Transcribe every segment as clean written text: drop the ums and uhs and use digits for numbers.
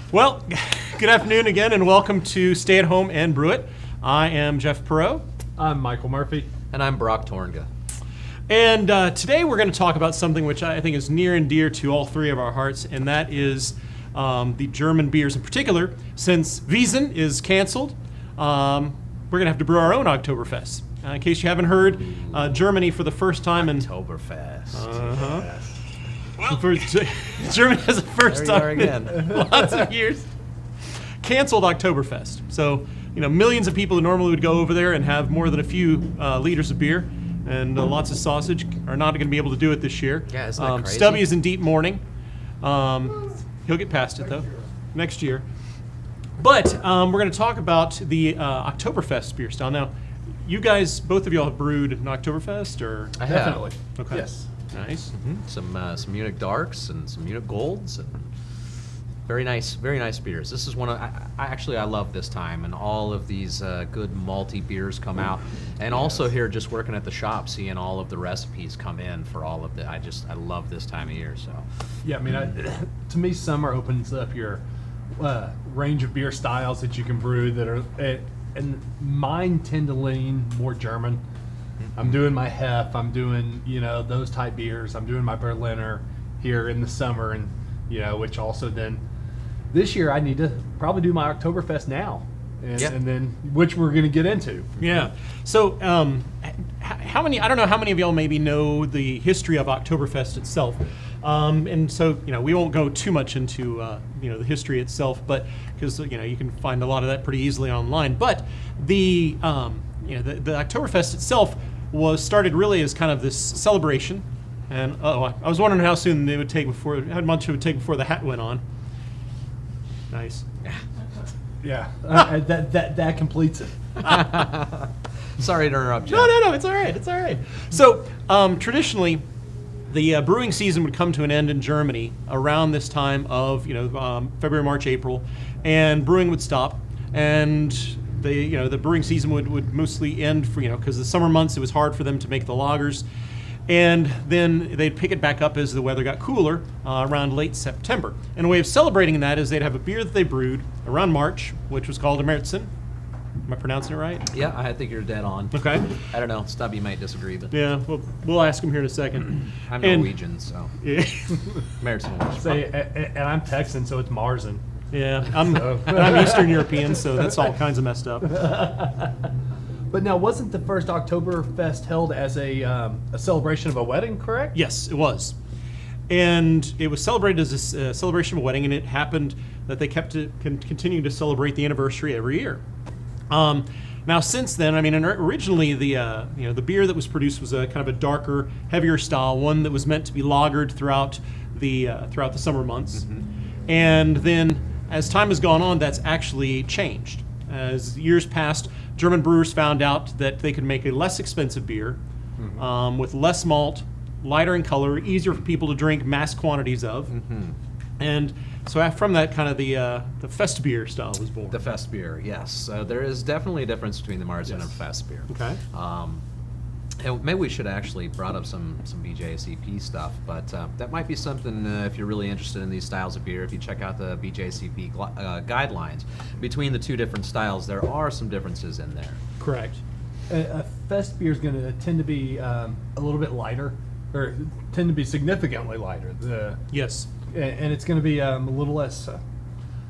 Well, good afternoon again, and welcome to Stay at Home and Brew It. I am Jeff Perot. I'm Michael Murphy. And I'm Brock Tornga. And today we're going to talk about something which I think is near and dear to all three of our hearts, and that is the German beers in particular. Since Wiesn is canceled, we're going to have to brew our own Oktoberfest. In case you haven't heard, Germany for the first time in... Oktoberfest. Yes. Well, Germany has the first time in lots of years canceled Oktoberfest. So, millions of people who normally would go over there and have more than a few liters of beer and lots of sausage are not going to be able to do it this year. Yeah, isn't that crazy? Stubby is in deep mourning. He'll get past it, though, next year. But we're going to talk about the Oktoberfest beer style. Now, you guys, both of y'all have brewed an Oktoberfest, or? I have. Definitely. Okay. Yes. Nice. Mm-hmm. Some Munich Darks and some Munich Golds and very nice beers. This is one of I love this time, and all of these good malty beers come out, and also here just working at the shop, seeing all of the recipes come in for all of the. I love this time of year. So Yeah, I mean, to me, summer opens up your range of beer styles that you can brew that are, and mine tend to lean more German. I'm doing my Hef, I'm doing, those type beers. I'm doing my Berliner here in the summer, and, which also then, this year I need to probably do my Oktoberfest now, and then, which we're going to get into. Yeah. So, how many? I don't know how many of y'all maybe know the history of Oktoberfest itself, and so we won't go too much into the history itself, but because you can find a lot of that pretty easily online. But the the Oktoberfest itself was started really as kind of this celebration, and I was wondering how soon it would take how much it would take before the hat went on. Nice. Yeah, that completes it. sorry to interrupt you. No, it's all right. It's all right. So traditionally, the brewing season would come to an end in Germany around this time of February, March, April, and brewing would stop, and the brewing season would mostly end for because the summer months it was hard for them to make the lagers, and then they'd pick it back up as the weather got cooler around late September. And a way of celebrating that is they'd have a beer that they brewed around March, which was called a Märzen. Am I pronouncing it right? Yeah, I think you're dead on. Okay. I don't know. Stubby might disagree, but Yeah, we'll ask him here in a second. I'm And- Norwegian, so Yeah. Märzen. And I'm Texan, so it's Marzen. Yeah, I'm Eastern European, so that's all kinds of messed up. But now, wasn't the first Oktoberfest held as a celebration of a wedding, correct? Yes, it was. And it was celebrated as a celebration of a wedding, and it happened that they continuing to celebrate the anniversary every year. Now, since then, originally the beer that was produced was a kind of a darker, heavier style, one that was meant to be lagered throughout the summer months. Mm-hmm. And then, as time has gone on, that's actually changed. As years passed, German brewers found out that they could make a less expensive beer with less malt, lighter in color, easier for people to drink mass quantities of. Mm-hmm. And so from that, kind of the Fest beer style was born. The Fest beer, yes. There is definitely a difference between the Marzen and Fest beer. Okay. And maybe we should have actually brought up some BJCP stuff, but that might be something if you're really interested in these styles of beer. If you check out the BJCP guidelines, between the two different styles, there are some differences in there. Correct. A Fest beer is going to tend to be a little bit lighter, or tend to be significantly lighter. Yes. And it's going to be a little less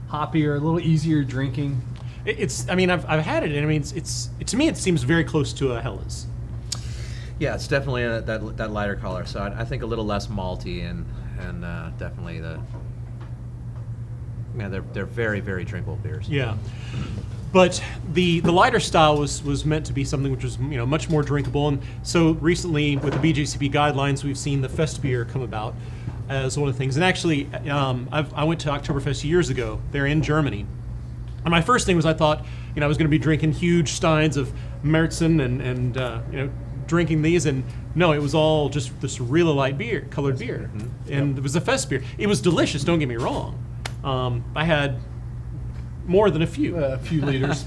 hoppier, a little easier drinking. I've had it, and it's to me it seems very close to a Helles. Yeah, it's definitely that lighter color. So I think a little less malty and definitely they're very, very drinkable beers. Yeah, but the lighter style was meant to be something which was much more drinkable, and so recently with the BJCP guidelines we've seen the Fest beer come about as one of the things. And actually, I went to Oktoberfest years ago. They're in Germany, and my first thing was I thought I was going to be drinking huge steins of Märzen and drinking these, and no, it was all just this really light colored beer, and it was a Fest beer. It was delicious. Don't get me wrong. I had more than a few. A few liters.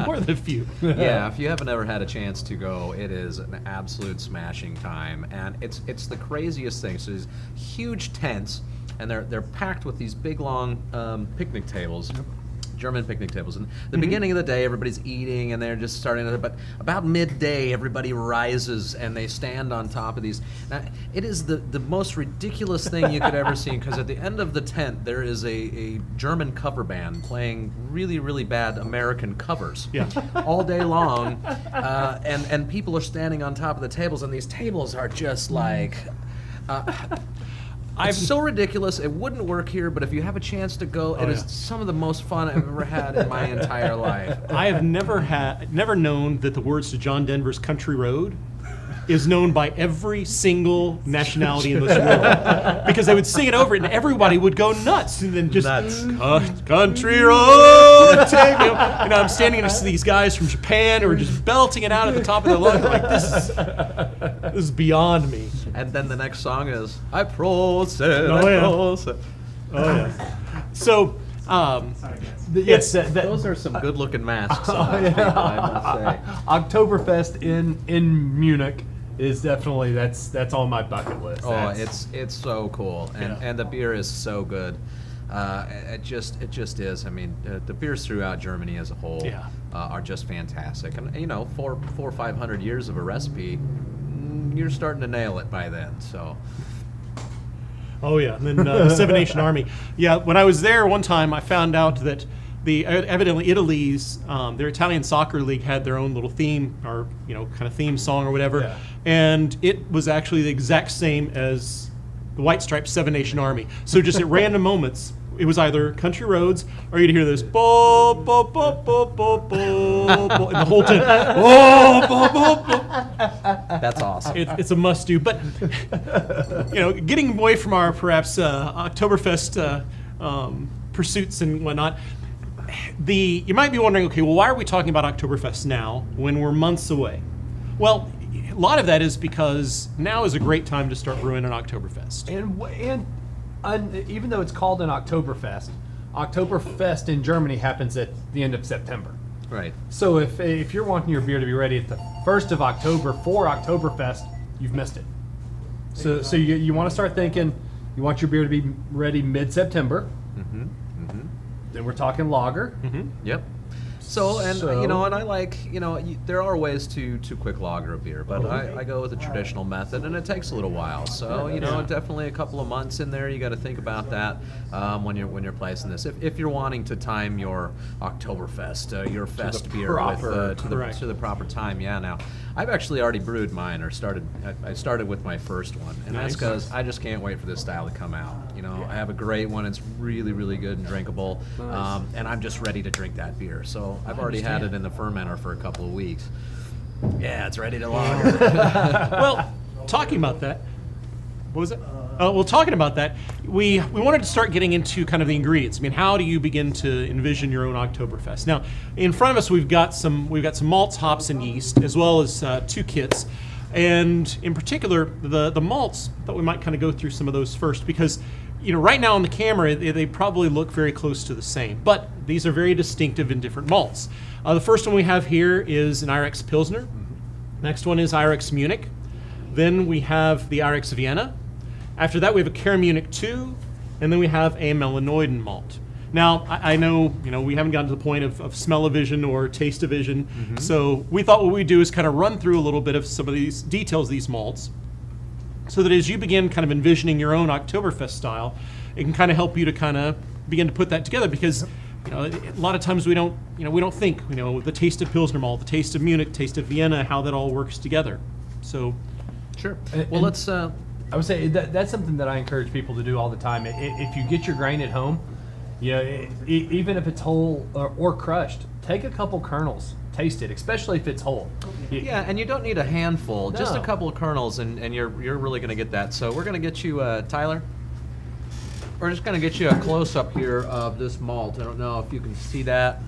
More than a few. Yeah, if you haven't ever had a chance to go, it is an absolute smashing time, and it's the craziest thing. So these huge tents and they're packed with these big long picnic tables. German picnic tables. And the beginning of the day, everybody's eating, and they're just starting to. But about midday, everybody rises and they stand on top of these. Now, it is the most ridiculous thing you could ever see, because at the end of the tent, there is a German cover band playing really, really bad American covers all day long, and people are standing on top of the tables, and these tables are just like. It's so ridiculous. It wouldn't work here, but if you have a chance to go, it is some of the most fun I've ever had in my entire life. I have never known that the words to John Denver's Country Road is known by every single nationality in this world, because they would sing it over it and everybody would go nuts, and then just country road take me. You know, I'm standing next to these guys from Japan who are just belting it out at the top of their lungs. Like, this is beyond me. And then the next song is I proceed. So Yes, those are some good-looking masks on those people, I must say. Oktoberfest in Munich is definitely that's on my bucket list. Oh, That's- it's so cool, and the beer is so good. It just is. I mean, the beers throughout Germany as a whole are just fantastic. And you know, 400 or 500 years of a recipe, you're starting to nail it by then. So. Oh yeah, and then the Seven Nation Army. Yeah, when I was there one time, I found out that evidently Italy's their Italian soccer league had their own little theme, or kind of theme song or whatever, and it was actually the exact same as the White Stripes Seven Nation Army. So just at random moments, it was either Country Roads, or you'd hear this bo bo bo bo bo bo, bo and the whole time. Bo bo bo bo. That's awesome. It's a must-do, but getting away from our perhaps Oktoberfest pursuits and whatnot, you might be wondering, okay, well, why are we talking about Oktoberfest now when we're months away? Well, a lot of that is because now is a great time to start brewing an Oktoberfest. And even though it's called an Oktoberfest in Germany happens at the end of September. Right. So if you're wanting your beer to be ready at the 1st of October for Oktoberfest, you've missed it. So you want to start thinking, you want your beer to be ready mid-September. Then we're talking lager. Yep. So and I like there are ways to quick lager a beer, but I go with the traditional method, and it takes a little while. So definitely a couple of months in there. You got to think about that when you're placing this. If you're wanting to time your Oktoberfest, your fest beer to the proper time, Now I've actually already brewed mine, or started. I started with my first one, and that's because I just can't wait for this style to come out. I have a great one. It's really, really good and drinkable, and I'm just ready to drink that beer. So I've already had it in the fermenter for a couple of weeks. Yeah, it's ready to lager. Well, talking about that, what was it? Talking about that, we wanted to start getting into kind of the ingredients. I mean, how do you begin to envision your own Oktoberfest? Now, in front of us, we've got some malts, hops, and yeast, as well as 2 kits. And in particular, the malts, I thought we might kind of go through some of those first, because right now on the camera, they probably look very close to the same, but these are very distinctive and different malts. The first one we have here is an IRX Pilsner. Next one is IRX Munich. Then we have the IRX Vienna. After that, we have a Cara Munich 2, and then we have a Melanoiden malt. Now, I know we haven't gotten to the point of smell-o-vision or taste-o-vision, so we thought what we'd do is kind of run through a little bit of some of these details of these malts, so that as you begin kind of envisioning your own Oktoberfest style, it can kind of help you to kind of begin to put that together, because a lot of times we don't think the taste of Pilsner malt, the taste of Munich, taste of Vienna, how that all works together. So, sure. Well, let's. I would say that's something that I encourage people to do all the time. If you get your grain at home, even if it's whole or crushed, take a couple kernels. Taste it, especially if it's whole. Yeah, and you don't need a handful, just a couple of kernels, and you're really going to get that. So we're going to get you, Tyler, we're just going to get you a close-up here of this malt. I don't know if you can see that.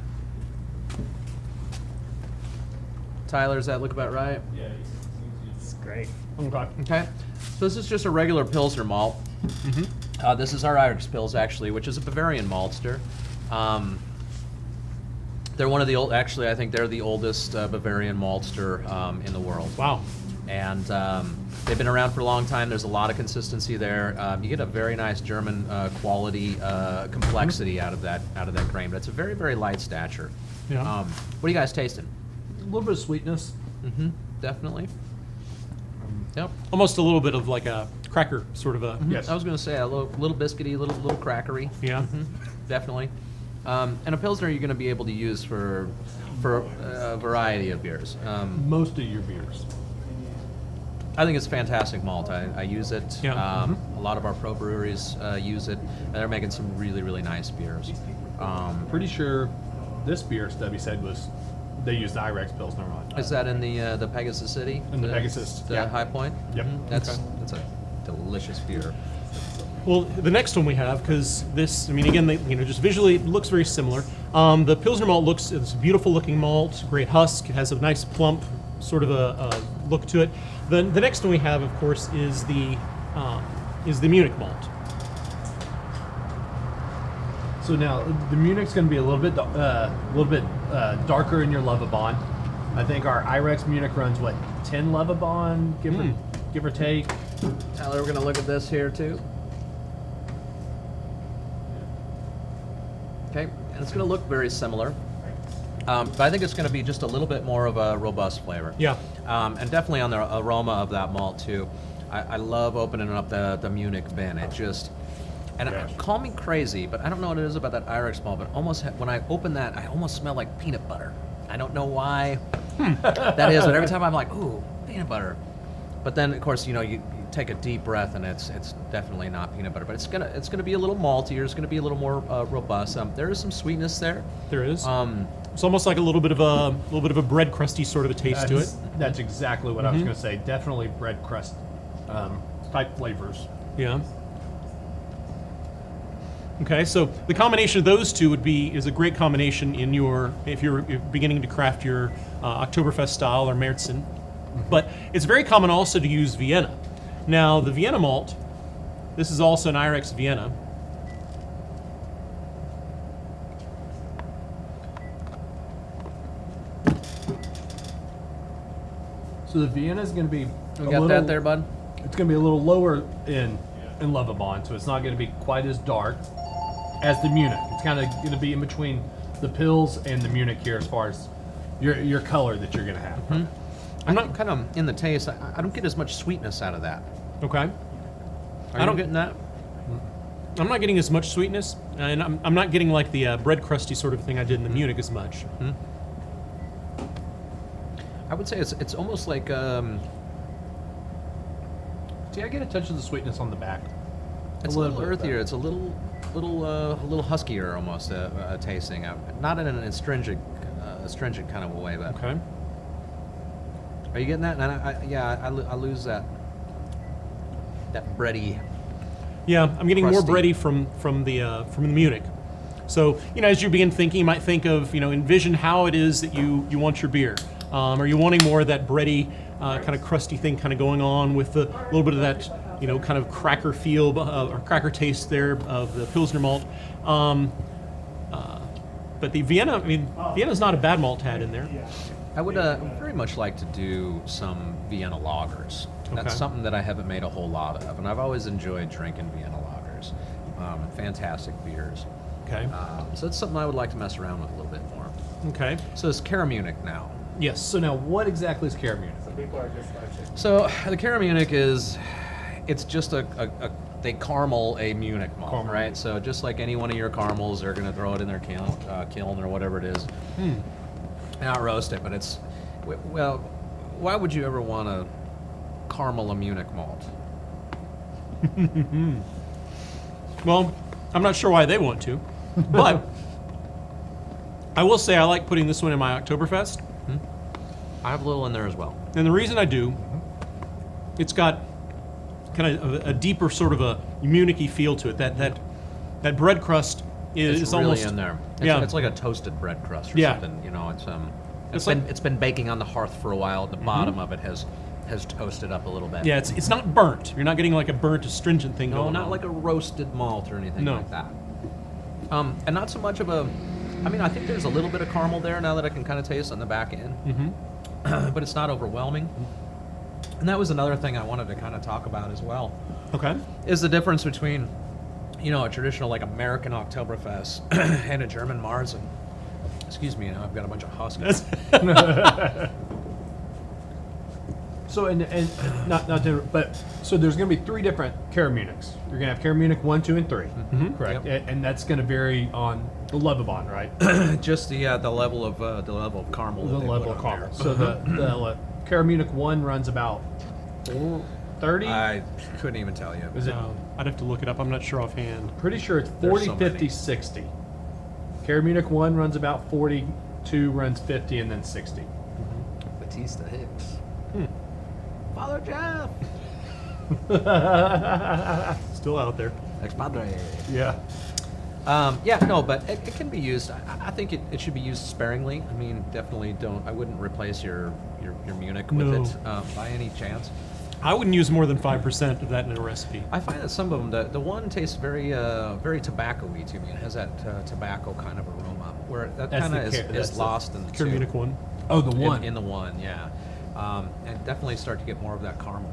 Tyler, does that look about right? Yeah, it's great. Okay, so this is just a regular Pilsner malt. This is our Irish Pils, actually, which is a Bavarian maltster. They're one of the old. Actually, I think they're the oldest Bavarian maltster in the world. Wow. And they've been around for a long time. There's a lot of consistency there. You get a very nice German quality complexity out of that grain, but it's a very, very light stature. Yeah. What are you guys tasting? A little bit of sweetness. Mm-hmm. Definitely. Yep. Almost a little bit of like a cracker, sort of a. Yes. I was going to say a little biscuity, little crackery. Yeah. Definitely. And a Pilsner you're going to be able to use for a variety of beers. Most of your beers. I think it's fantastic malt. I use it. Yeah. A lot of our pro breweries use it, and they're making some really, really nice beers. Pretty sure this beer Stubby said was they used the Irex Pilsner on. Is that in the Pegasus City? In the Pegasus, The yeah. High Point? Yep. That's a delicious beer. Well, the next one we have, because this, I mean, again, just visually it looks very similar. The Pilsner malt it's a beautiful looking malt, great husk. It has a nice plump sort of a look to it. The next one we have, of course, is the Munich Malt. So now the Munich's going to be a little bit darker in your Lovabond. I think our Irex Munich runs what 10 Lovabond, give or take. Tyler, we're going to look at this here too. Okay, and it's going to look very similar. But I think it's going to be just a little bit more of a robust flavor. Yeah. And definitely on the aroma of that malt too. I love opening up the Munich bin. It just, and call me crazy, but I don't know what it is about that Irex malt, but almost when I open that, I almost smell like peanut butter. I don't know why that is, but every time I'm like, ooh, peanut butter. But then, of course, you take a deep breath, and it's definitely not peanut butter, but it's gonna be a little maltier. It's gonna be a little more robust. There is some sweetness there. There is. It's almost like a little bit of a bread crusty sort of a taste to it. That's exactly what I was going to say. Definitely bread crust type flavors. Yeah. Okay, so the combination of those two is a great combination if you're beginning to craft your Oktoberfest style or Märzen. But it's very common also to use Vienna. Now, the Vienna malt, this is also an Irex Vienna. So the Vienna is going to be That there, bud? It's going to be a little lower in Lovabond, so it's not going to be quite as dark as the Munich. It's kind of going to be in between the Pils and the Munich here as far as your color that you're going to have. Mm-hmm. I'm not kind of in the taste. I don't get as much sweetness out of that. Okay. Are you getting that? I'm not getting as much sweetness, and I'm not getting like the bread crusty sort of thing I did in the Munich as much. Mm-hmm. I would say it's almost like See, I get a touch of the sweetness on the back. it's a little earthier. It's a little huskier almost tasting. Not in an astringent kind of a way, but Okay. Are you getting that? And I lose that bready. Yeah, I'm getting Crusty. more bready from the Munich. So as you begin thinking, you might think of envision how it is that you want your beer. Are you wanting more of that bready, kind of crusty thing kind of going on with a little bit of that kind of cracker feel or cracker taste there of the Pilsner malt? But the Vienna, Vienna's not a bad malt to add in there. I would very much like to do some Vienna lagers. That's Okay. something that I haven't made a whole lot of, and I've always enjoyed drinking Vienna lagers. Fantastic beers. Okay. So it's something I would like to mess around with a little bit more. Okay. So it's Cara Munich now. Yes. So now, what exactly is Cara Munich? So the Cara Munich it's just they caramel a Munich malt, Caramel. right? So just like any one of your caramels, they're going to throw it in their kiln or whatever it is, and out roast it. But well, why would you ever want to caramel a Munich malt? Well, I'm not sure why they want to, but I will say I like putting this one in my Oktoberfest. I have a little in there as well. And the reason I do, it's got kind of a deeper sort of a Munich-y feel to it. That bread crust is It's really almost in there. Yeah. It's like a toasted bread crust or Yeah. something. It's like- it's been baking on the hearth for a while. The bottom of it has toasted up a little bit. Yeah, it's not burnt. You're not getting like a burnt astringent thing No, going not on. like a roasted malt or anything No. like that. And not so much of a. I think there's a little bit of caramel there now that I can kind of taste on the back end. Mm-hmm. But it's not overwhelming. And that was another thing I wanted to kind of talk about as well. Okay. Is the difference between, a traditional like American Oktoberfest and a German Marzen. Excuse me, now I've got a bunch of huskies. So and not to, but so there's going to be 3 different Cara Munichs. You're going to have Cara Munich 1, 2, and 3, correct? Yep. And that's going to vary on the Lovibond, right? Just the level of caramel. The that they level put of on caramel. there. So the Cara Munich 1 runs about 30. I couldn't even tell you. Is it? I'd have to look it up. I'm not sure offhand. Pretty sure it's There's 40, so 50, many. 60. Cara Munich 1 runs about 40, 2 runs 50, and then 60. Batista Hicks. Father Jeff. Still out there. Ex padre. Yeah. But it can be used. I think it should be used sparingly. I mean, definitely don't. I wouldn't replace your Munich with No. it by any chance. I wouldn't use more than 5% of that in a recipe. I find that some of them, the one tastes very tobacco-y to me. It has that tobacco kind of aroma, where that That's kind the of that's is the lost in the Cara two. Munich 1. Oh, the one. In the one, yeah. And definitely start to get more of that caramel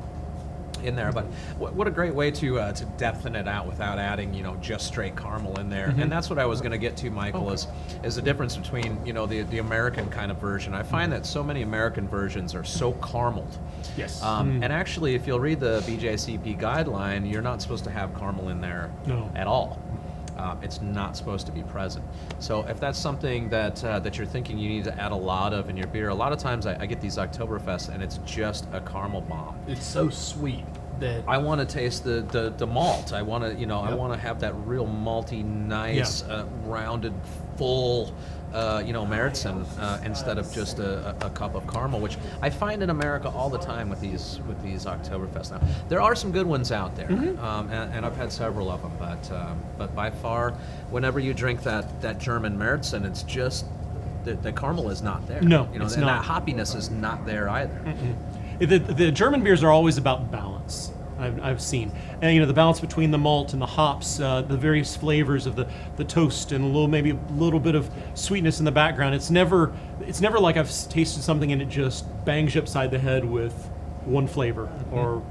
in there. But what a great way to depthen it out without adding, just straight caramel in there. And that's what I was going to get to, Michael, is the difference between, the American kind of version. I find that so many American versions are so carameled. Yes. And actually, if you'll read the BJCP guideline, you're not supposed to have caramel in there No. at all. It's not supposed to be present. So if that's something that you're thinking you need to add a lot of in your beer, a lot of times I get these Oktoberfest and it's just a caramel bomb. It's so sweet that I want to taste the malt. I want to I want to have that real malty, nice, rounded, full, Märzen instead of just a cup of caramel, which I find in America all the time with these Oktoberfest. Now there are some good ones out there, and I've had several of them, but by far, whenever you drink that German Märzen, it's just the caramel is not there. No, and it's that not. hoppiness is not there either. The German beers are always about balance. I've seen, and the balance between the malt and the hops, the various flavors of the toast, and maybe a little bit of sweetness in the background. It's never like I've tasted something and it just bangs you upside the head with one flavor or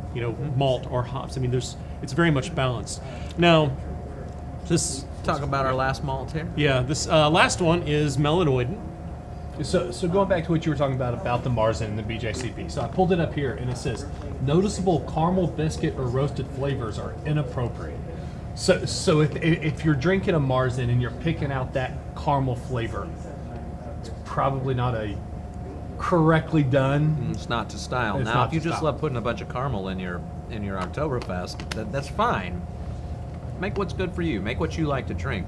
malt or hops. I mean, it's very much balanced. Now, this Talk about our last malt here. this last one is melanoidin. So going back to what you were talking about the Marzen and the BJCP. So I pulled it up here and it says noticeable caramel, biscuit, or roasted flavors are inappropriate. So if you're drinking a Marzen and you're picking out that caramel flavor, it's probably not a correctly done. It's not to style. It's Now, not if you to just style. love putting a bunch of caramel in your Oktoberfest, that's fine. Make what's good for you. Make what you like to drink.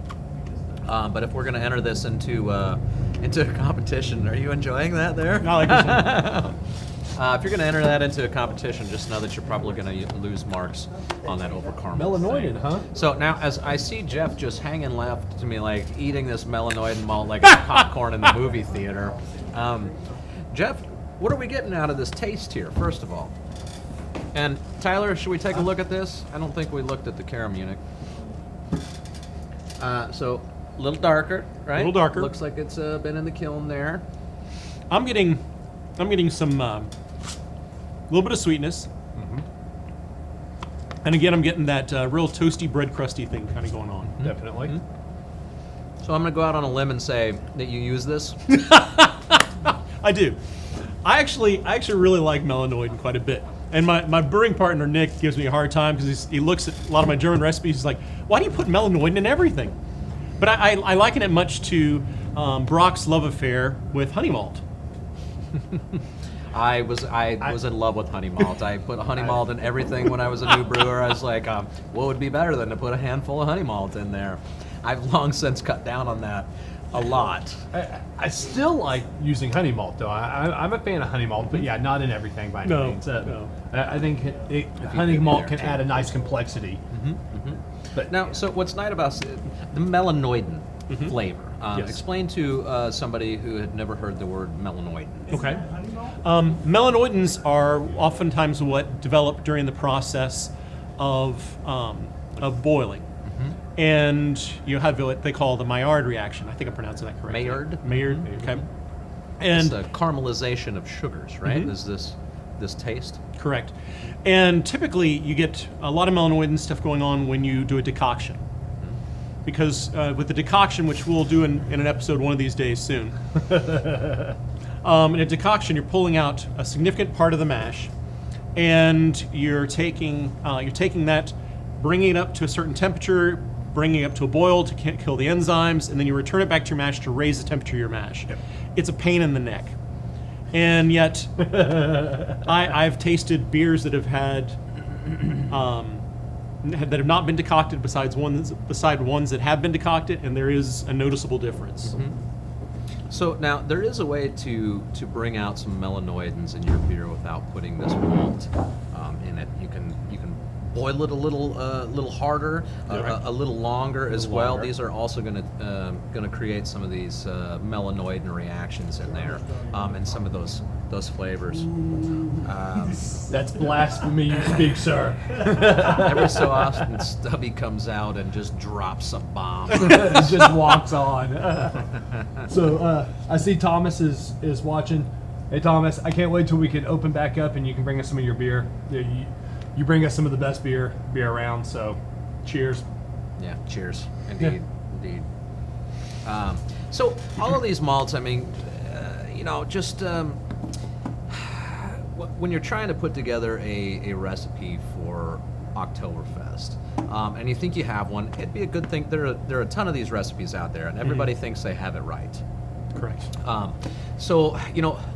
But if we're going to enter this into a competition, are you enjoying that there? I like this one. If you're going to enter that into a competition, just know that you're probably going to lose marks on that over caramel. Melanoidin, thing. huh? So now, as I see Jeff just hanging left to me, like eating this melanoidin malt like it's popcorn in the movie theater. Jeff, what are we getting out of this taste here, first of all? And Tyler, should we take a look at this? I don't think we looked at the Cara Munich. So a little darker, right? A little darker. Looks like it's been in the kiln there. I'm getting some little bit of sweetness, and again I'm getting that real toasty bread crusty thing kind of going on. Definitely. So I'm going to go out on a limb and say that you use this. I do. I actually really like melanoidin quite a bit. And my brewing partner Nick gives me a hard time because he looks at a lot of my German recipes. He's like, "Why do you put melanoidin in everything?" But I liken it much to Brock's love affair with honey malt. I was in love with honey malt. I put honey malt in everything when I was a new brewer. I was like, what would be better than to put a handful of honey malt in there? I've long since cut down on that a lot. I still like using honey malt, though. I'm a fan of honey malt, but yeah, not in everything by any No, means. no. I think honey could be malt there, can too. add a nice complexity. But Now, so what's nice about the melanoidin flavor? Yes. Explain to somebody who had never heard the word melanoidin. Okay. Melanoidins are oftentimes what develop during the process of boiling. And you have what they call the Maillard reaction. I think I'm pronouncing that correctly. Maillard? Maillard, okay. It's And the caramelization of sugars, right? Is this this taste. Correct. And typically you get a lot of melanoid and stuff going on when you do a decoction. Because with the decoction, which we'll do in an episode one of these days soon, in a decoction you're pulling out a significant part of the mash, and you're taking that, bringing it up to a certain temperature, bringing it up to a boil to kill the enzymes, and then you return it back to your mash to raise the temperature of your mash. Yep. It's a pain in the neck. And yet, I've tasted beers that have had that have not been decocted, beside ones that have been decocted, and there is a noticeable difference. So now there is a way to bring out some melanoidins in your beer without putting this malt in it. You can boil it a little harder, a little longer as well. longer. These are also going to create some of these melanoidin reactions in there, and some of those flavors. That's blasphemy, you speak, sir. Every so often, Stubby comes out and just drops a bomb. Just walks on. So I see Thomas is watching. Hey Thomas, I can't wait till we can open back up and you can bring us some of your beer. You bring us some of the best beer around. So, cheers. Yeah, cheers. Indeed. So all of these malts, I mean, just when you're trying to put together a recipe for Oktoberfest, and you think you have one, it'd be a good thing. There are a ton of these recipes out there, and everybody thinks they have it right. Correct. So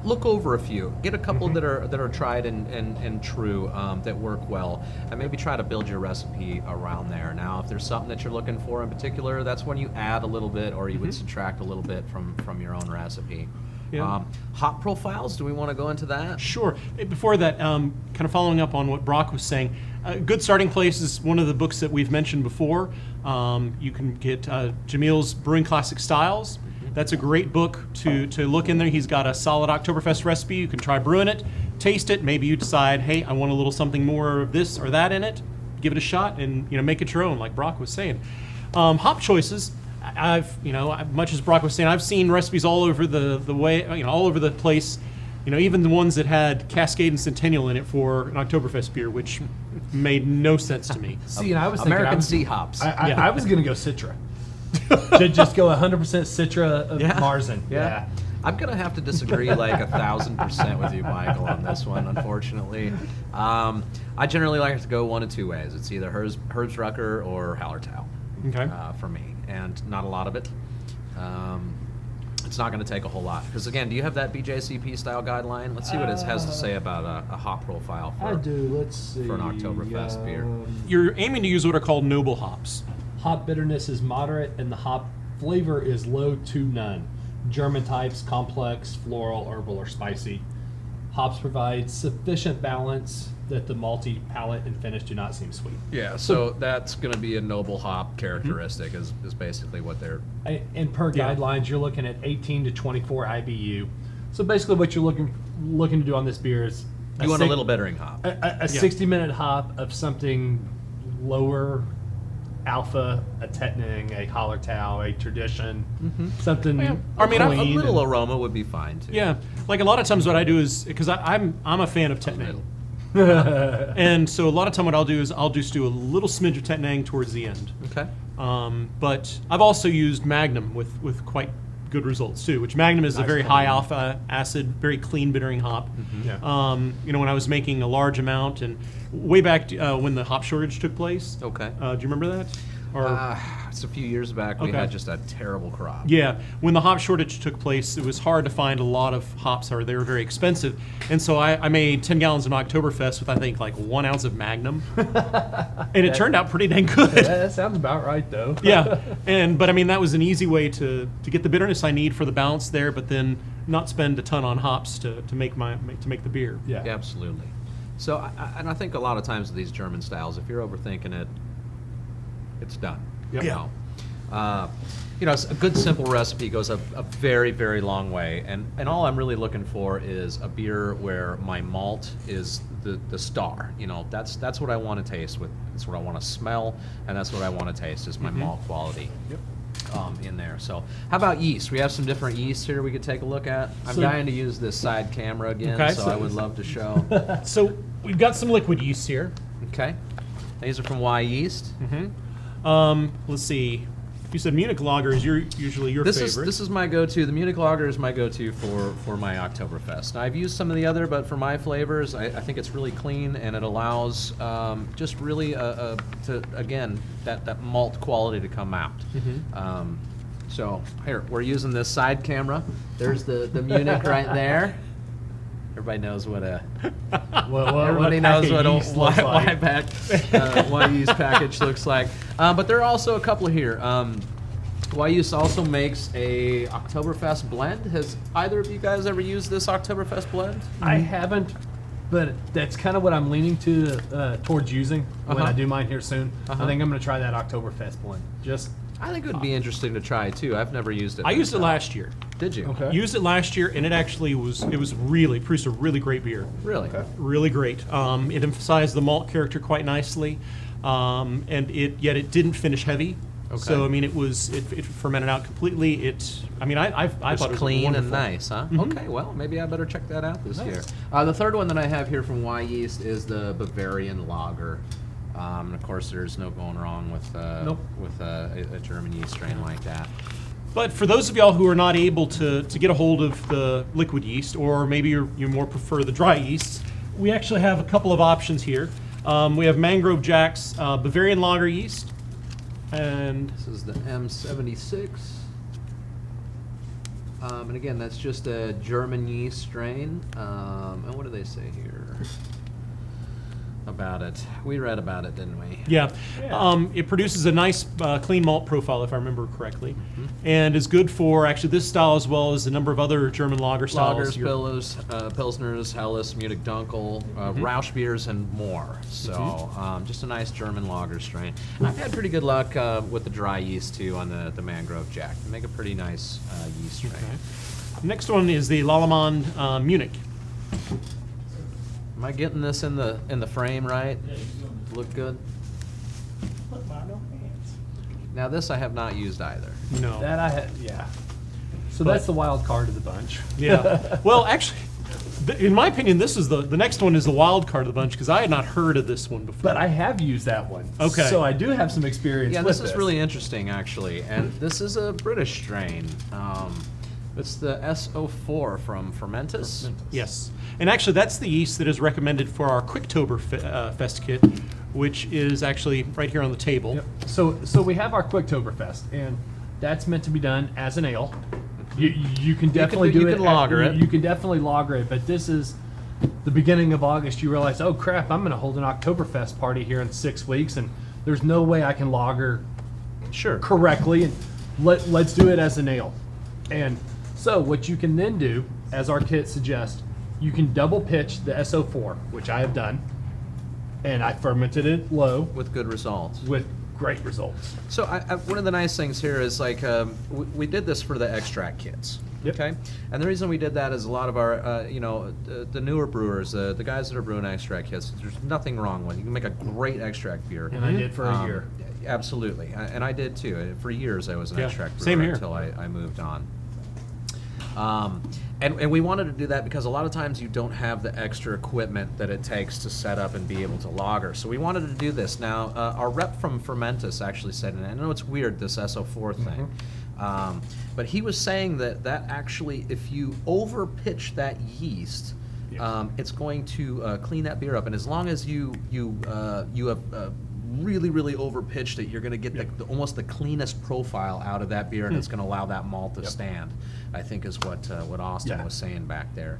look over a few, get a couple that are tried and true, that work well, and maybe try to build your recipe around there. Now, if there's something that you're looking for in particular, that's when you add a little bit, or you would subtract a little bit from your own recipe. Yeah. Hop profiles, do we want to go into that? Sure. Before that, kind of following up on what Brock was saying, a good starting place is one of the books that we've mentioned before. You can get Jamil's Brewing Classic Styles. That's a great book to look in there. He's got a solid Oktoberfest recipe. You can try brewing it, taste it. Maybe you decide, hey, I want a little something more of this or that in it. Give it a shot and make it your own, like Brock was saying. Hop choices. Much as Brock was saying, I've seen recipes all over the way, all over the place. Even the ones that had Cascade and Centennial in it for an Oktoberfest beer, which made no sense to me. See, and I was thinking American sea hops. I was going to go Citra. Just go 100% Citra of Marzen. Yeah. I'm gonna have to disagree like 1,000% with you, Michael, on this one. Unfortunately, I generally like to go one of two ways. It's either Herbstrucker or Hallertau. Okay. For me, and not a lot of it. It's not going to take a whole lot. Because again, do you have that BJCP style guideline? Let's see what it has to say about a hop profile for, I do. Let's see. for an Oktoberfest beer. You're aiming to use what are called noble hops. Hop bitterness is moderate and the hop flavor is low to none. German types, complex, floral, herbal, or spicy. Hops provide sufficient balance that the malty palate and finish do not seem sweet. Yeah, so that's going to be a noble hop characteristic is basically what they're... And per guidelines, you're looking at 18 to 24 IBU. So basically what you're looking to do on this beer is... You want a little bittering hop. A 60-minute hop of something lower alpha, a Tettnang, a Hallertau, a Tradition, something I mean, A clean little and- aroma would be fine, too. Yeah, like a lot of times what I do is, because I'm a fan of Tettnang. And so a lot of time what I'll do is I'll just do a little smidge of Tettnang towards the end. Okay. But I've also used Magnum with quite good results too, which Magnum is a very high alpha acid, very clean bittering hop. Yeah. When I was making a large amount and way back when the hop shortage took place. Okay. Do you remember that? Or It's a few years back. We Okay. had just a terrible crop. yeah, when the hop shortage took place, it was hard to find a lot of hops, or they were very expensive. And so I made 10 gallons of Oktoberfest with, I think, like 1 ounce of Magnum. And it turned out pretty dang good. That sounds about right, though. Yeah, but I mean, that was an easy way to get the bitterness I need for the balance there, but then not spend a ton on hops to make the beer. Yeah. Yeah, absolutely. So, I think a lot of times with these German styles, if you're overthinking it, it's done. Yep. You know, a good simple recipe goes a very, very long way. And all I'm really looking for is a beer where my malt is the star. That's what I want to taste with. That's what I want to smell, and that's what I want to taste is my malt quality. Yep. in there. So how about yeast? We have some different yeasts here we could take a look at. I'm dying to use this side camera again, Okay, so so- I would love to show. So we've got some liquid yeast here. Okay. These are from Yeast. Let's see. You said Munich Lager is usually your favorite. This is my go-to. The Munich Lager is my go-to for my Oktoberfest. Now, I've used some of the other, but for my flavors, I think it's really clean and it allows just really that malt quality to come out. So here we're using this side camera. There's the Munich right there. Everybody knows what a everybody knows what a Y yeast package looks like. But there are also a couple here. Y Yeast also makes a Oktoberfest blend. Has either of you guys ever used this Oktoberfest blend? I haven't, but that's kind of what I'm leaning towards using when I do mine here soon. I think I'm going to try that Oktoberfest blend. I think it would be interesting to try too. I've never used it. I used it last year. Did you? Okay. Used it last year, and it actually produced a really great beer. Really? Really great. It emphasized the malt character quite nicely, and yet it didn't finish heavy. Okay. So I mean, it fermented out completely. I thought it was clean wonderful. and nice, huh? Okay, well, maybe I better check that out this year. The third one that I have here from Y Yeast is the Bavarian Lager. And of course, there's no going wrong with a German yeast strain like that. But for those of y'all who are not able to get a hold of the liquid yeast, or maybe you more prefer the dry yeasts, we actually have a couple of options here. We have Mangrove Jack's Bavarian Lager yeast, and This is the M76. And again, that's just a German yeast strain. And what do they say here about it? We read about it, didn't we? yeah. It produces a nice clean malt profile, if I remember correctly, and is good for actually this style as well as a number of other German lager styles. Lagers, Pilsners, Helles, Munich Dunkel, Rausch beers, and more. So just a nice German lager strain. And I've had pretty good luck with the dry yeast too on the Mangrove Jack. They make a pretty nice yeast strain. Okay. Next one is the Lallemand Munich. Am I getting this in the frame right? Look good. Now this I have not used either. No. That I had, yeah. So But- that's the wild card of the bunch. Yeah. Well, actually, in my opinion, this is the next one is the wild card of the bunch because I had not heard of this one before. But I have used that one. Okay. So I do have some experience Yeah, with this is really interesting actually, and this is a British strain. It's the SO4 from Fermentus. Yes, and actually that's the yeast that is recommended for our Oktoberfest kit, which is actually right here on the table. Yep. So we have our Oktoberfest, and that's meant to be done as an ale. You can definitely you do it. can lager it. You can definitely lager it, but this is the beginning of August. You realize, oh crap, I'm going to hold an Oktoberfest party here in 6 weeks, and there's no way I can lager Sure. correctly, and let's do it as an ale. And so what you can then do, as our kit suggests, you can double pitch the SO4, which I have done, and I fermented it low With good results. with great results. So one of the nice things here is like we did this for the extract kits. Yep. Okay, and the reason we did that is a lot of our, the newer brewers, the guys that are brewing extract kits, there's nothing wrong with it. You can make a great extract beer. And I did for a year. Absolutely, and I did too. For years, I was an Yeah, extract brewer same here. until I moved on. And we wanted to do that because a lot of times you don't have the extra equipment that it takes to set up and be able to lager. So we wanted to do this. Now, our rep from Fermentus actually said, and I know it's weird, this SO4 thing, but he was saying that actually, if you over pitch that yeast, it's going to clean that beer up. And as long as you have really, really over pitched it, you're going to get almost the cleanest profile out of that beer, and it's going to allow that malt to stand. I think is what Austin was saying back there.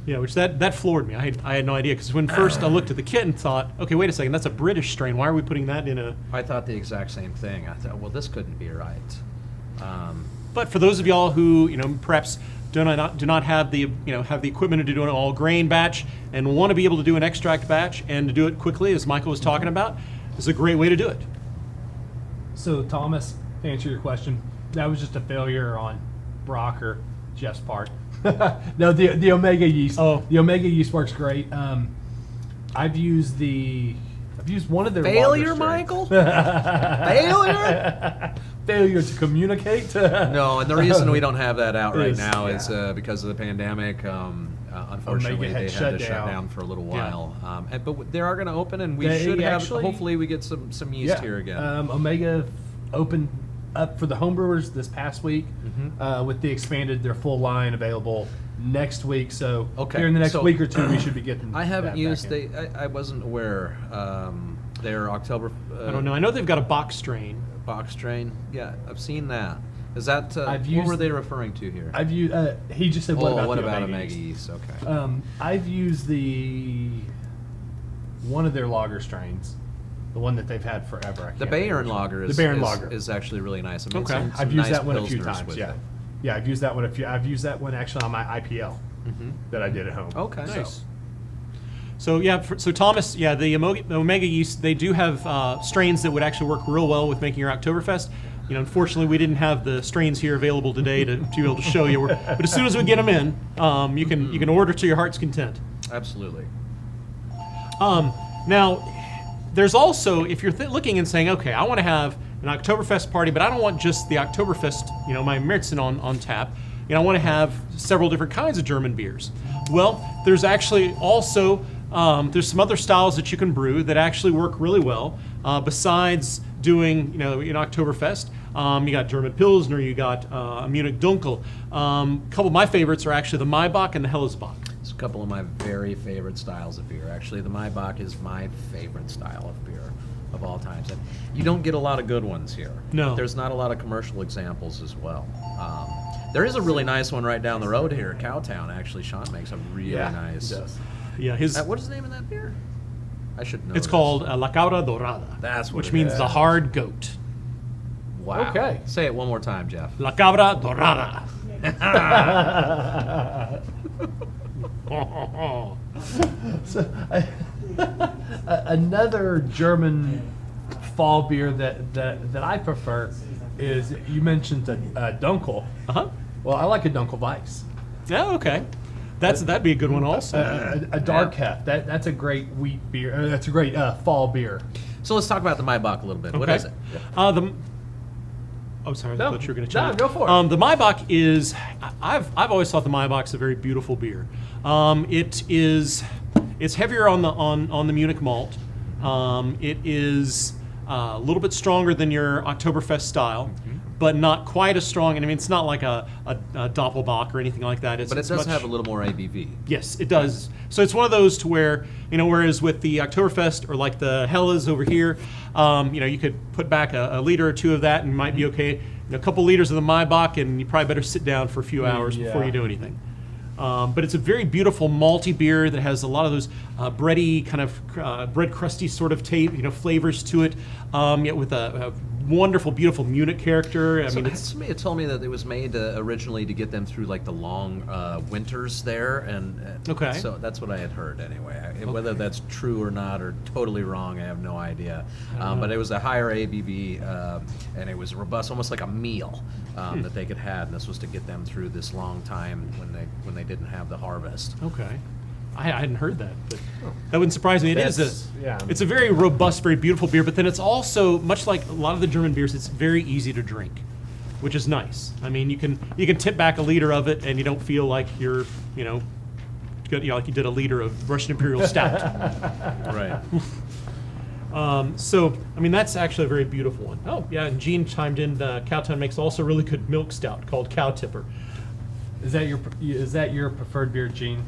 Yeah, which that floored me. I had no idea because when first I looked at the kit and thought, okay, wait a second, that's a British strain. Why are we putting that in a? I thought the exact same thing. I thought, well, this couldn't be right. But for those of y'all who perhaps do not have the equipment to do an all grain batch and want to be able to do an extract batch and to do it quickly, as Michael was talking about, this is a great way to do it. So Thomas, to answer your question, that was just a failure on Brock or Jeff's part. No, the Omega yeast. Oh. The Omega yeast works great. I've used the I've used one of their Failure, lager strains. Michael? Failure? Failure to communicate. No, and the reason we don't have that out right Is- now is yeah. because of the pandemic. Unfortunately, Omega they had had shut to shut down. down for a little Yeah. while. But they are going to open, and we They should have. actually- Hopefully, we get some yeast here again. Omega opened up for the homebrewers this past week Mm-hmm. with the expanded their full line available next week. So Okay, here in the next so- week or two, we should be getting. I haven't that used. back in. I wasn't aware. Their October. I don't know. I know they've got a Bock strain. Bock strain. Yeah, I've seen that. Is that I've what used- were they referring to here? I've used. He just said, "What about the Omega Omega yeast?" yeast? Okay. I've used one of their lager strains, the one that they've had forever. I The can't Bayern think of lager it. is the Bayern is, lager. is actually really nice. I mean, Okay. some I've used nice that one a few pilsners times. with Yeah, it. yeah. I've used that one a few. I've used that one actually on my IPL that I did at home. Okay. Nice. So yeah, so Thomas, yeah, the Omega yeast, they do have strains that would actually work real well with making your Oktoberfest. You know, unfortunately, we didn't have the strains here available today to be able to show you. But as soon as we get them in, you can order to your heart's content. Absolutely. Now, there's also, if you're looking and saying, okay, I want to have an Oktoberfest party, but I don't want just the Oktoberfest, my Märzen on tap. I want to have several different kinds of German beers. Well, there's actually also there's some other styles that you can brew that actually work really well. Besides doing, in Oktoberfest, you got German Pilsner, you got a Munich Dunkel. A couple of my favorites are actually the Maibach and the Hellesbock. It's a couple of my very favorite styles of beer. Actually, the Maibach is my favorite style of beer of all times. And you don't get a lot of good ones here. No. There's not a lot of commercial examples as well. There is a really nice one right down the road here at Cowtown. Actually, Sean makes a really nice. He does. Yeah, What is the name of that beer? I should know. it's this. called La Cabra Dorada. That's what which it means is. the hard goat. Wow. Okay. Say it one more time, Jeff. La Cabra Dorada. So, another German fall beer that I prefer is, you mentioned a Dunkel. Uh-huh. Well, I like a Dunkel Weiss. Yeah, okay. That'd be a good one also. A dark heft. That's a great wheat beer. That's a great fall beer. So let's talk about the Maibach a little bit. What Okay. is it? Sorry, I No, thought you were going to no, chime in. go for it. The Maibach is, I've always thought the Maibach's a very beautiful beer. It's heavier on the Munich Malt. It is a little bit stronger than your Oktoberfest style, but not quite as strong. And I mean, it's not like a Doppelbock or anything like that. But it it's does much- have a little more ABV. Yes, it does. So it's one of those to where, whereas with the Oktoberfest or like the Helles over here, you could put back a liter or two of that and it might be okay. A couple liters of the Maibach and you probably better sit down for a few hours before Yeah. you do anything. But it's a very beautiful malty beer that has a lot of those bready, kind of bread crusty sort of flavors to it, yet with a wonderful, beautiful Munich character. I mean, it's Somebody told me that it was made originally to get them through like the long winters there, and Okay. So that's what I had heard anyway. Whether that's true or not, or totally wrong, I have no idea. But it was a higher ABV, and it was robust, almost like a meal that they could have. And this was to get them through this long time when they didn't have the harvest. okay. I hadn't heard that, but that wouldn't surprise me. That's- yeah. It's a very robust, very beautiful beer, but then it's also, much like a lot of the German beers, it's very easy to drink, which is nice. I mean, you can tip back a liter of it and you don't feel like you're, like you did a liter of Russian Imperial Stout. Right. So, I mean, that's actually a very beautiful one. Oh, yeah, and Gene chimed in, Cowtown makes also a really good milk stout called Cow Tipper. Is that your preferred beer, Gene?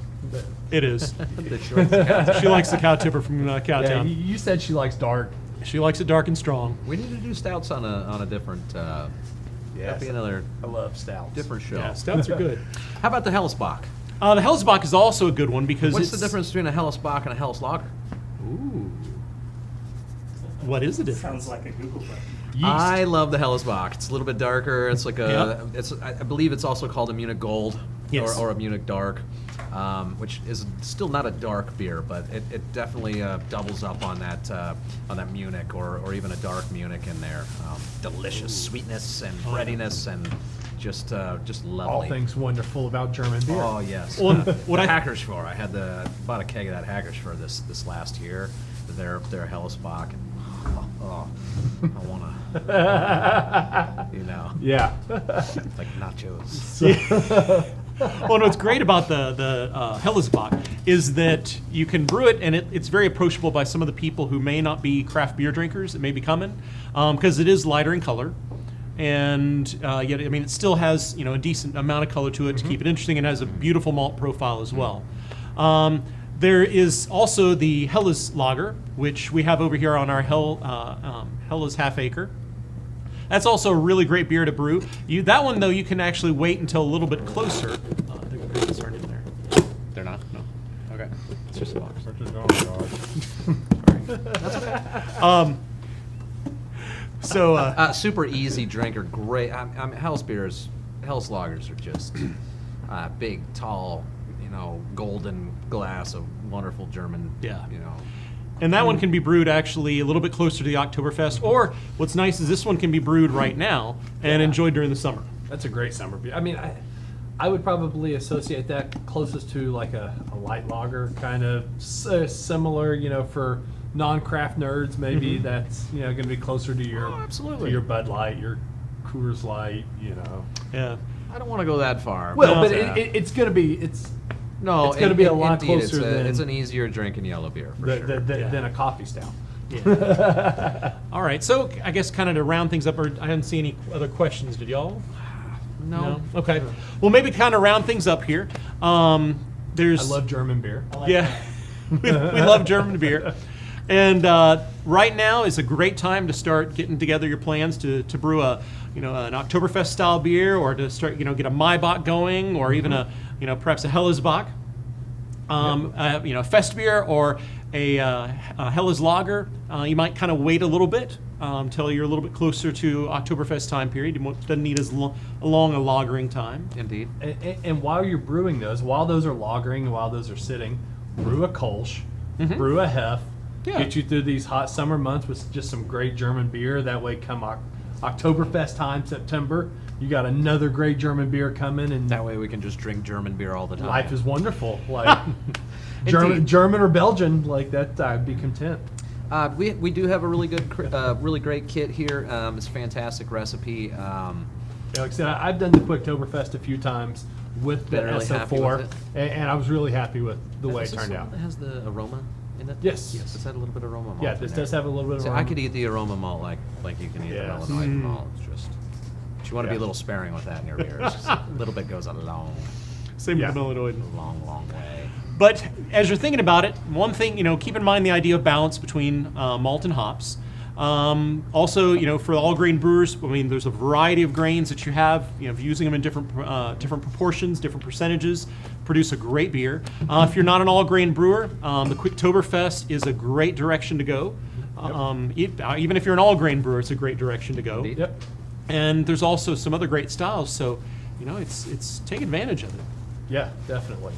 It is. That she likes the cats. She likes the Cow Tipper from Yeah, Cowtown. you said she likes dark. She likes it dark and strong. We need to do stouts on a different. That'd be another I love stouts. different show. Yeah, stouts are good. How about the Hellesbock? The Hellesbock is also a good one because What's it's... the difference between a Hellesbock and a Helles Lager? Ooh. What is the difference? Sounds like a Google button. Yeast. I love the Hellesbock. It's a little bit darker. It's like Yeah. I believe it's also called a Munich Gold Yes. or a Munich Dark, which is still not a dark beer, but it definitely doubles up on that Munich or even a dark Munich in there. Delicious sweetness and breadiness and just lovely. All things wonderful about German beer. Oh yes. Well, what I- Hackerschfor. I bought a keg of that Hackerschfor this last year. It their Hellesbach, and I wanna, Yeah. like nachos. Well, no, what's great about the Hellesbach is that you can brew it, and it's very approachable by some of the people who may not be craft beer drinkers that may be coming, because it is lighter in color, and yet I mean it still has a decent amount of color to it to keep it interesting, and has a beautiful malt profile as well. There is also the Helles Lager, which we have over here on our Helles Half Acre. That's also a really great beer to brew. That one, though, you can actually wait until a little bit closer. I think the grapes aren't in there. They're not? No. Okay. It's just a box. Super easy drinker, great. Hell's beers, Hell's lagers are just big, tall, golden glass of wonderful German. Yeah. And that one can be brewed actually a little bit closer to the Oktoberfest. Or what's nice is this one can be brewed right now and enjoyed during the summer. That's a great summer beer. I mean, I would probably associate that closest to like a light lager, kind of similar, for non-craft nerds. Maybe that's going to be closer to your absolutely. To your Bud Light, your Coors Light. Yeah. I don't want to go that far. Well, but it's going to be No, it's going to be a lot indeed, closer than it's an easier drinking yellow beer for sure. than a coffee stout. Yeah. All right. So I guess kind of to round things up, I didn't see any other questions. Did y'all? No. Okay. Well, maybe kind of round things up here. There's. I love German beer. we love German beer. And right now is a great time to start getting together your plans to brew an Oktoberfest style beer, or to start get a Maibach going, or even a perhaps a Hellesbach, a fest beer, or a Helles Lager. You might kind of wait a little bit until you're a little bit closer to Oktoberfest time period. Doesn't need as long a lagering time. Indeed. And while you're brewing those, while those are lagering, while those are sitting, brew a Kolsch, brew a Hef. Yeah. Get you through these hot summer months with just some great German beer. That way, come Oktoberfest time, September, you got another great German beer coming, and That way we can just drink German beer all the time. life is wonderful. Like German or Belgian, like that, I'd be content. We do have a really good, really great kit here. It's a fantastic recipe. Yeah, like I said, I've done the Oktoberfest a few times with the Been really happy SO4, with and I was really happy with the way it Is this turned the out. one that has the aroma in it? Yes. Does that a little bit of aroma malt? Yeah, in this there? does have a little bit of See, aroma. I could eat the aroma malt like you can eat Yes. the Illinois malt. It's just, but you want to be a Yeah. little sparing with that in your beer. It's just a little bit goes a long, Same Yeah. with Illinois. long way. But as you're thinking about it, one thing, keep in mind the idea of balance between malt and hops. Also, for all grain brewers, I mean, there's a variety of grains that you have. Using them in different proportions, different percentages, produce a great beer. If you're not an all grain brewer, the Oktoberfest is a great direction to go. Even if you're an all grain brewer, it's a great direction to go. Indeed. Yep. And there's also some other great styles, so it's take advantage of it. Yeah, definitely.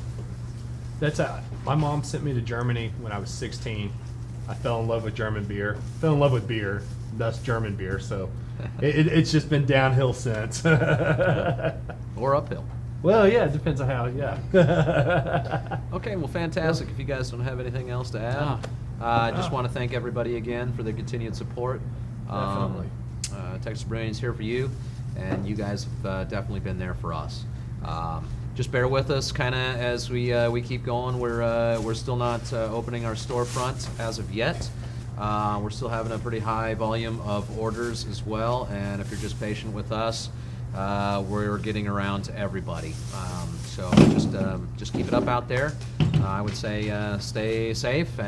That's my mom sent me to Germany when I was 16. I fell in love with German beer. Fell in love with beer, thus German beer. So it's just been downhill since. Or uphill. Well, yeah, it depends on how. Yeah. Okay, well, fantastic. If you guys don't have anything else to add, I just want to thank everybody again for their continued support. Definitely. Texas Brewing's here for you, and you guys have definitely been there for us. Just bear with us, kind of as we keep going. We're still not opening our storefront as of yet. We're still having a pretty high volume of orders as well, and if you're just patient with us, we're getting around to everybody. So just keep it up out there. I would say stay safe and